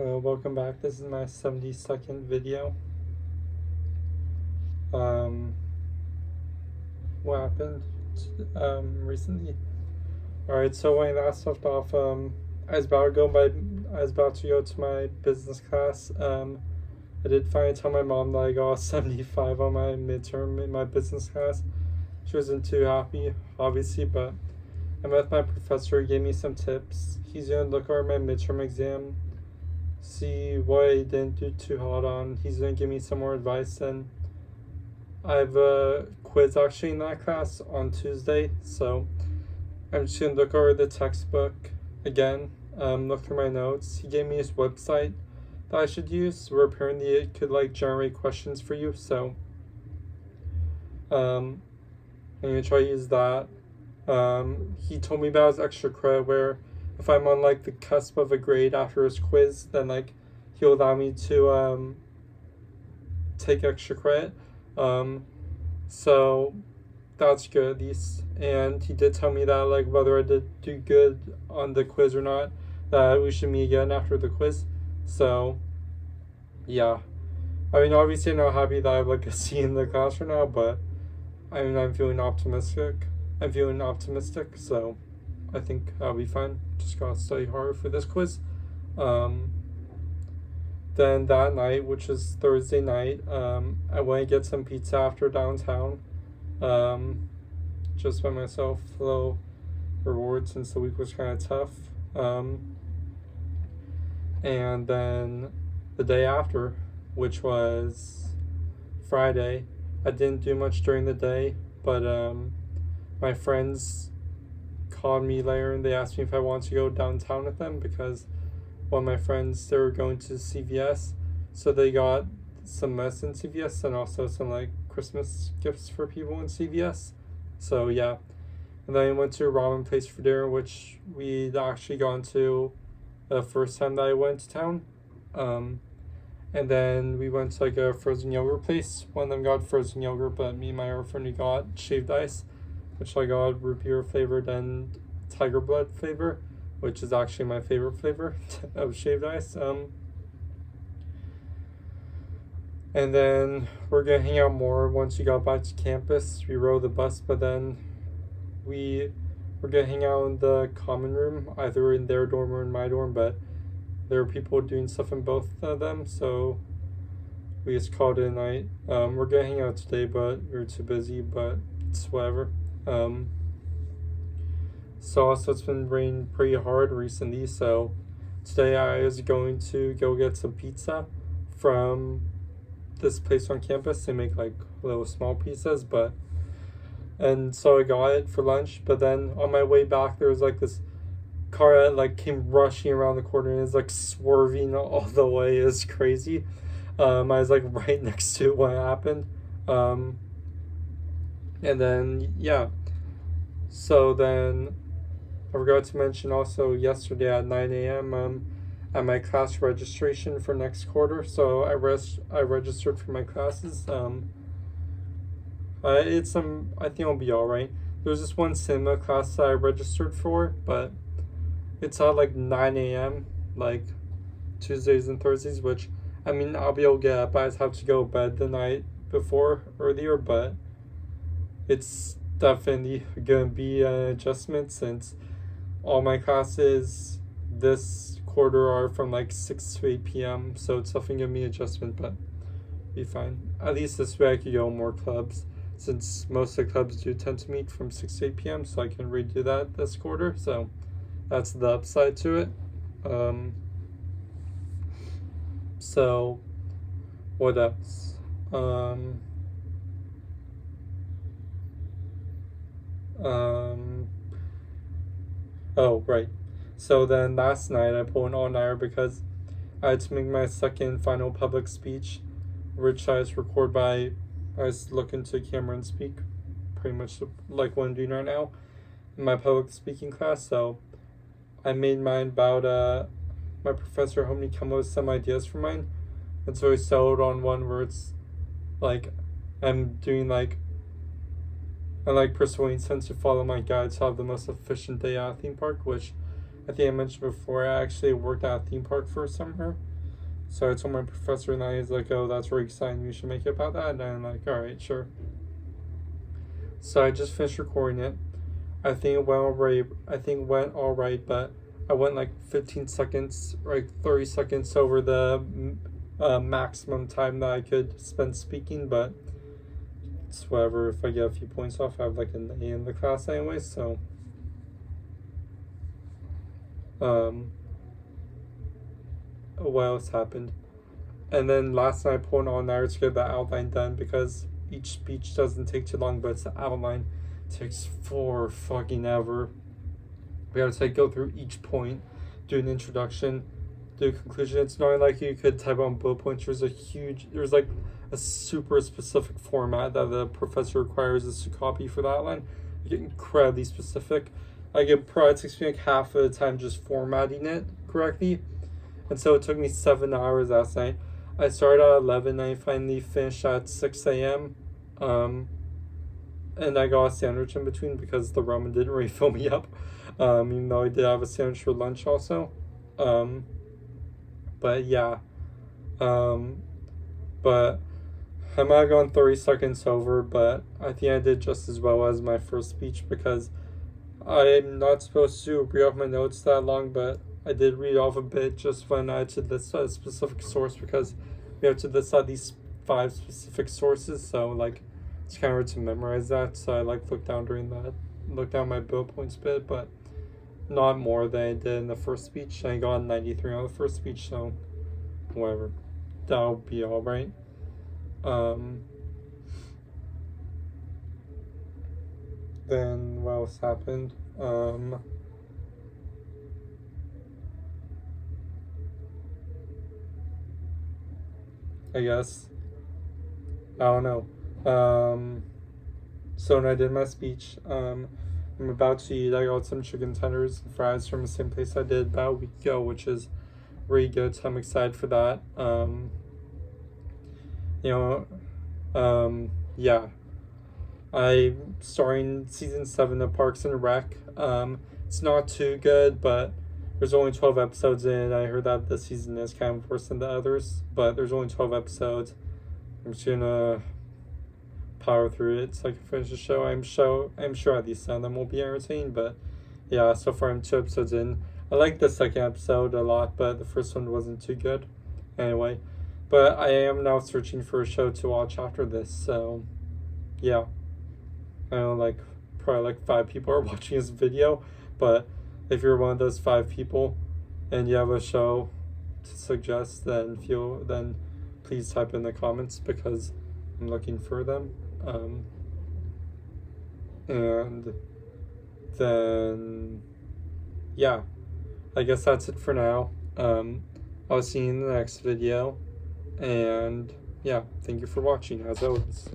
Welcome back. This is my 72nd video. Um, what happened recently? Alright, so when I last left off, I was about to go to my business class. I did finally tell my mom that I got 75 on my midterm in my business class. She wasn't too happy, obviously, but I met with my professor. He gave me some tips. He's gonna look over my midterm exam, see what I didn't do too hot on. He's gonna give me some more advice, and I have a quiz actually in that class on Tuesday, so I'm just gonna look over the textbook again, look through my notes. He gave me his website that I should use, where apparently it could like generate questions for you, so I'm gonna try to use that. He told me about his extra credit, where if I'm on like the cusp of a grade after his quiz, then like he'll allow me to take extra credit. So that's good at least. And he did tell me that like whether I did do good on the quiz or not, that we should meet again after the quiz. So yeah. I mean, obviously I'm not happy that I have like a C in the class right now, but I mean, I'm feeling optimistic, so I think I'll be fine. Just gotta study harder for this quiz. Then that night, which is Thursday night, I went to get some pizza after downtown. Just by myself, low reward since the week was kind of tough. And then the day after, which was Friday, I didn't do much during the day, but my friends called me later and they asked me if I wanted to go downtown with them, because one of my friends, they were going to CVS, so they got some mess in CVS and also some like Christmas gifts for people in CVS. So yeah, and then I went to a ramen place for dinner, which we'd actually gone to the first time that I went to town. And then we went to like a frozen yogurt place. One of them got frozen yogurt, but me and my other friend, we got shaved ice, which I got root beer flavored and tiger blood flavor, which is actually my favorite flavor of shaved ice. And then we're gonna hang out more once we got back to campus. We rode the bus, but then we're gonna hang out in the common room, either in their dorm or in my dorm, but there were people doing stuff in both of them, so we just called it a night. We're gonna hang out today, but we were too busy, but it's whatever. So also it's been raining pretty hard recently, so today I was going to go get some pizza from this place on campus. They make like little small pizzas, and so I got it for lunch, but then on my way back there was like this car that like came rushing around the corner and is like swerving all the way. Is crazy. I was like right next to it when it happened. And then yeah, so then I forgot to mention also yesterday at 9 a.m. At my class registration for next quarter. So I registered for my classes. I think I'll be all right. There's this one cinema class that I registered for, but it's at like 9 a.m. like Tuesdays and Thursdays, which I mean I'll be able to get up. I just have to go to bed the night before earlier, but it's definitely gonna be an adjustment since all my classes this quarter are from like 6 to 8 p.m. So it's definitely gonna be an adjustment, but be fine. At least this way I could go more clubs, since most of the clubs do tend to meet from 6 to 8 p.m. So I can redo that this quarter. So that's the upside to it. So what else? Oh, right. So then last night I pulled an all-nighter because I had to make my second final public speech, which I was I was looking to camera and speak, pretty much like what I'm doing right now in my public speaking class. So I made mine about my professor helped me come up with some ideas for mine, and so I settled on one where it's like I'm persuading students to follow my guide to have the most efficient day at a theme park, which I think I mentioned before. I actually worked at a theme park for a summer, So I told my professor, and he's like, "Oh, that's really exciting. You should make it about that." And I'm like, "All right, sure." So I just finished recording it. I think it went all right, but I went like 15 seconds, like 30 seconds over the maximum time that I could spend speaking. But it's whatever. If I get a few points off, I have like an A in the class anyway. So what else happened? And then last night I pulled an all-nighter to get the outline done because each speech doesn't take too long, but it's the outline takes for fucking ever. We have to go through each point, do an introduction, do a conclusion. It's not like you could type on bullet points. There's like a super specific format that the professor requires us to copy for the outline. I get incredibly specific. It takes me like half of the time just formatting it correctly. And so it took me 7 hours last night. I started at 11 and I finally finished at 6 a.m. And I got a sandwich in between because the ramen didn't really fill me up. Even though I did have a sandwich for lunch also. But yeah. But I might have gone 30 seconds over, but I think I did just as well as my first speech because I'm not supposed to read off my notes that long, but I did read off a bit just when I had to list a specific source because we have to list out these 5 specific sources, so like it's kind of hard to memorize that. So I like looked down my bullet points bit, but not more than I did in the first speech. I got 93 on the first speech, so whatever, that'll be all right. Then what else happened? I guess. I don't know. So when I did my speech, I'm about to eat. I got some chicken tenders and fries from the same place I did about a week ago, which is really good. So I'm excited for that. Yeah. I'm starting season 7 of Parks and Rec. It's not too good, but there's only 12 episodes in it. I heard that this season is kind of worse than the others, but there's only 12 episodes. I'm just gonna power through it so I can finish the show. I'm sure at least some of them will be entertaining, but yeah, so far I'm 2 episodes in. I like the second episode a lot, but the first one wasn't too good. Anyway, but I am now searching for a show to watch after this, so yeah. I know probably 5 people are watching this video, but if you're one of those 5 people and you have a show to suggest, then please type in the comments because I'm looking for them. And then yeah, I guess that's it for now. I'll see you in the next video, and yeah, thank you for watching as always.